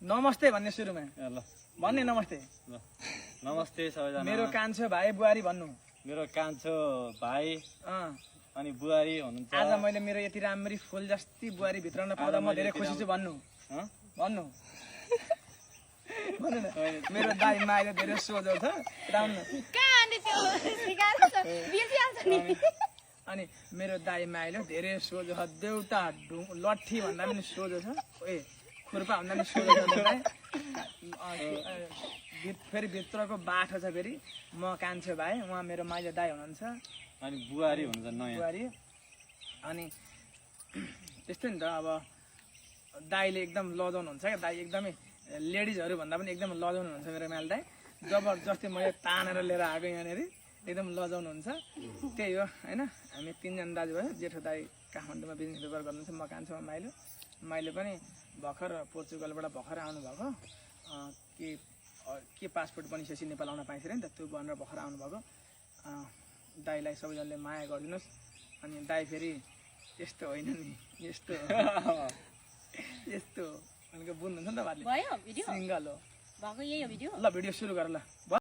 नमस्ते भन्ने सुरुमा ल भन्ने नमस्ते ल नमस्ते सबैजना मेरो कान्छो भाइ बुहारी भन्नु मेरो कान्छो भाइ अँ अनि बुहारी हुनुहुन्छ आज मैले मेरो यति राम्ररी फुल जस्ती बुहारी भित्राउन पाउँदा म धेरै खुसी छु भन्नु हँ? भन्नु भन्नु न मेरो दाइ माइले धेरै सोझो छ राउनु अनि मेरो दाइ माइलो धेरै सोझो छ देउता लट्ठी भन्दा पनि सोझो छ ए खुर्पा भन्दा पनि सोझो छ दाइ फेरि भित्रको बाठो छ फेरि म कान्छो भाइ उहाँ मेरो माइलो दाइ हुनुहुन्छ अनि बुहारी हुनुहुन्छ नयाँ बुहारी अनि त्यस्तै नि त अब दाइले एकदम लजाउनुहुन्छ क्या दाइ एकदमै लेडिजहरू भन्दा पनि एकदम लजाउनुहुन्छ मेरो माइलो दाइ जबरजस्ती मैले तानेर लिएर आएको यहाँनिर एकदम लजाउनुहुन्छ त्यही हो होइन हामी तिनजना दाजुभाइ जेठो दाइ काठमाडौँमा बिजनेस व्यापार गर्नुहुन्छ म कान्छोमा माइलो माइलो पनि भर्खर पोर्चुगलबाट भर्खर आउनुभएको के पासपोर्ट बनिसकेपछि नेपाल आउन पाइन्छ नि त त्यो भनेर भर्खर आउनुभएको दाइलाई सबैजनाले माया गरिदिनुहोस् अनि दाइ फेरि यस्तो होइन नि यस्तो यस्तो भनेको बुझ्नुहुन्छ नि त बातले भयो भिडियो सिङ्गल हो भएको यही हो भिडियो ल भिडियो सुरु गर ल